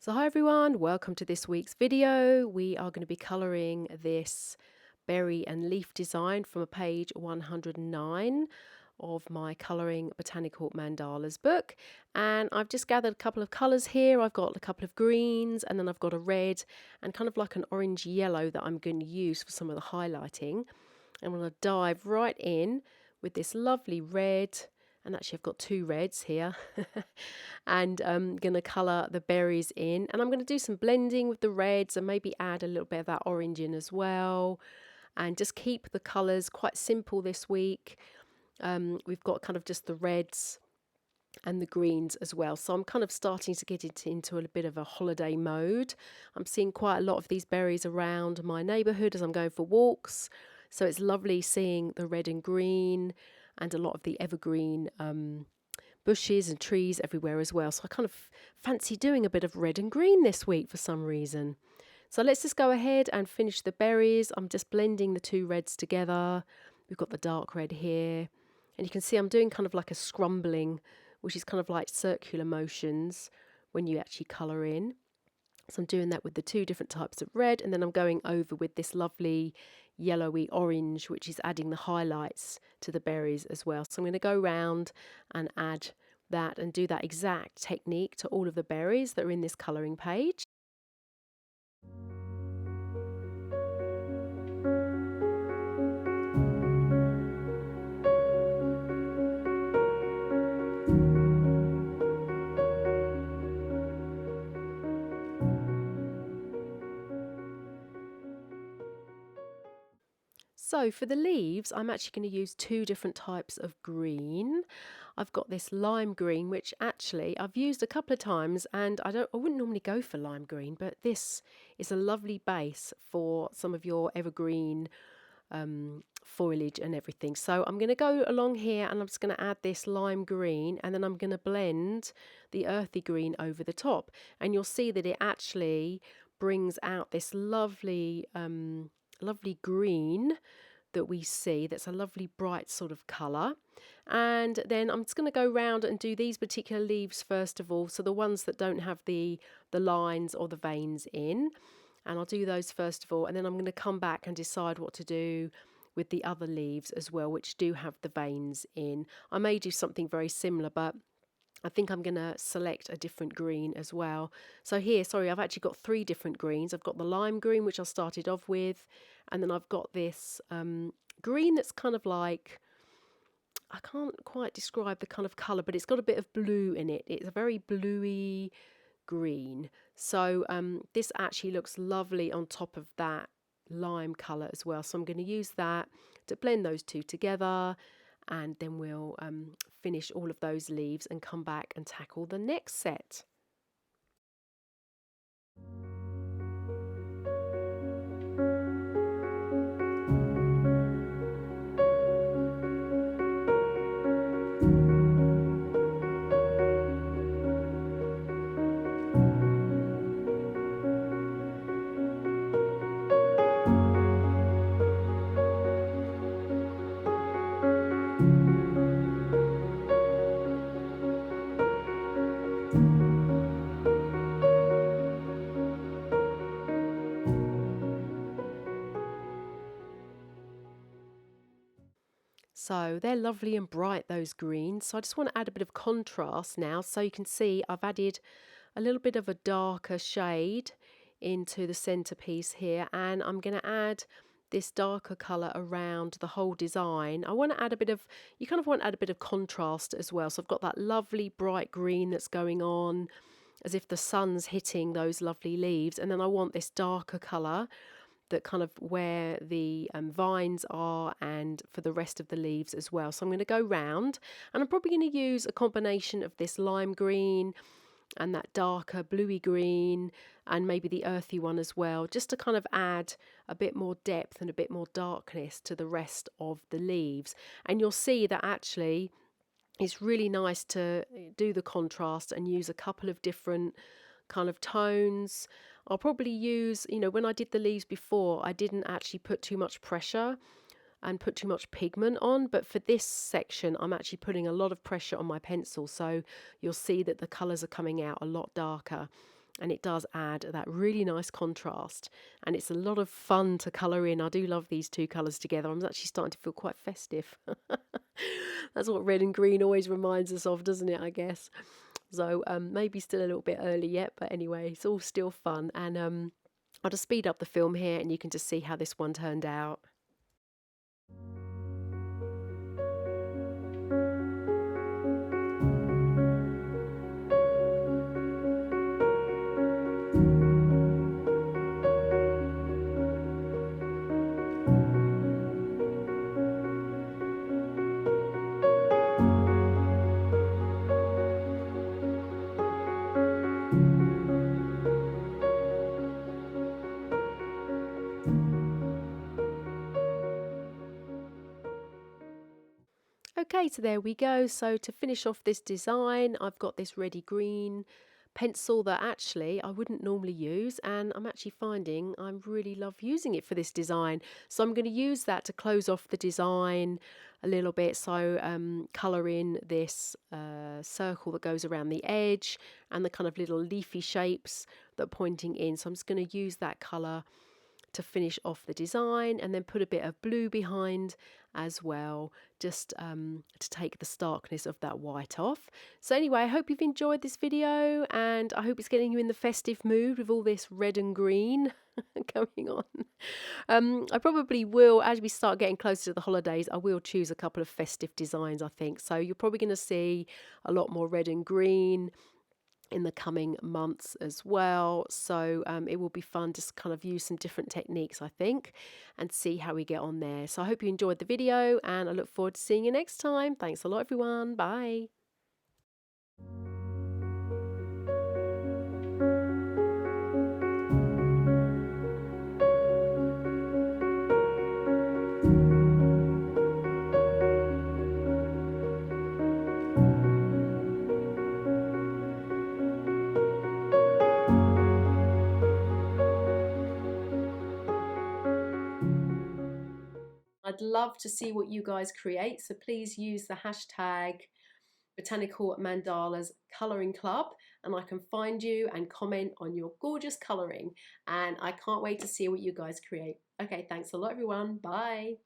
So hi everyone, welcome to this week's video. We are going to be colouring this berry and leaf design from page 109 of my Coloring Botanical Mandalas book. And I've just gathered a couple of colours here. I've got a couple of greens and then I've got a red and kind of like an orange yellow that I'm going to use for some of the highlighting. I'm going to dive right in with this lovely red. And actually I've got two reds here and I'm going to colour the berries in, and I'm going to do some blending with the reds and maybe add a little bit of that orange in as well, and just keep the colours quite simple this week. We've got kind of just the reds and the greens as well, so I'm kind of starting to get it into a bit of a holiday mode. I'm seeing quite a lot of these berries around my neighbourhood as I'm going for walks, so it's lovely seeing the red and green and a lot of the evergreen bushes and trees everywhere as well. So I kind of fancy doing a bit of red and green this week for some reason. So let's just go ahead and finish the berries. I'm just blending the two reds together. We've got the dark red here, and you can see I'm doing kind of like a scrumbling, which is kind of like circular motions when you actually colour in. So I'm doing that with the two different types of red, and then I'm going over with this lovely yellowy orange, which is adding the highlights to the berries as well. So I'm going to go round and add that and do that exact technique to all of the berries that are in this colouring page. So for the leaves, I'm actually going to use two different types of green. I've got this lime green, which actually I've used a couple of times, and I wouldn't normally go for lime green, but this is a lovely base for some of your evergreen foliage and everything. So I'm going to go along here and I'm just going to add this lime green, and then I'm going to blend the earthy green over the top, and you'll see that it actually brings out this lovely lovely green that we see. That's a lovely bright sort of colour. And then I'm just going to go round and do these particular leaves first of all, so the ones that don't have the lines or the veins in, and I'll do those first of all, and then I'm going to come back and decide what to do with the other leaves as well, which do have the veins in. I may do something very similar, but I think I'm going to select a different green as well. So here, sorry, I've actually got three different greens. I've got the lime green, which I started off with, and then I've got this green that's kind of like, I can't quite describe the kind of colour, but it's got a bit of blue in it. It's a very bluey green. So this actually looks lovely on top of that lime colour as well. So I'm going to use that to blend those two together, and then we'll finish all of those leaves and come back and tackle the next set. So they're lovely and bright, those greens. So I just want to add a bit of contrast now. So you can see I've added a little bit of a darker shade into the centerpiece here, and I'm going to add this darker colour around the whole design. I want to add a bit of, you kind of want to add a bit of contrast as well. So I've got that lovely bright green that's going on as if the sun's hitting those lovely leaves, and then I want this darker colour that kind of where the vines are and for the rest of the leaves as well. So I'm going to go round, and I'm probably going to use a combination of this lime green and that darker bluey green and maybe the earthy one as well, just to kind of add a bit more depth and a bit more darkness to the rest of the leaves. And you'll see that actually it's really nice to do the contrast and use a couple of different kind of tones. I'll probably use, when I did the leaves before, I didn't actually put too much pressure and put too much pigment on, but for this section I'm actually putting a lot of pressure on my pencil, so you'll see that the colours are coming out a lot darker. and it does add that really nice contrast, and it's a lot of fun to colour in. I do love these two colours together. I'm actually starting to feel quite festive. That's what red and green always reminds us of, doesn't it, I guess? So maybe still a little bit early yet, but anyway, it's all still fun. And I'll just speed up the film here and you can just see how this one turned out. Okay, so there we go. So to finish off this design, I've got this reddy green pencil that actually I wouldn't normally use, and I'm actually finding I really love using it for this design. So I'm going to use that to close off the design a little bit. So colour in this circle that goes around the edge and the kind of little leafy shapes that are pointing in. So I'm just going to use that colour to finish off the design, and then put a bit of blue behind as well, just to take the starkness of that white off. So anyway, I hope you've enjoyed this video, and I hope it's getting you in the festive mood with all this red and green going on. I probably will, as we start getting closer to the holidays, I will choose a couple of festive designs, I think. So you're probably going to see a lot more red and green in the coming months as well. So it will be fun to kind of use some different techniques, I think, and see how we get on there. So I hope you enjoyed the video, and I look forward to seeing you next time. Thanks a lot, everyone. Bye. I'd love to see what you guys create, so please use the hashtag Botanical Mandalas Colouring Club, and I can find you and comment on your gorgeous colouring, and I can't wait to see what you guys create. Okay, thanks a lot, everyone. Bye.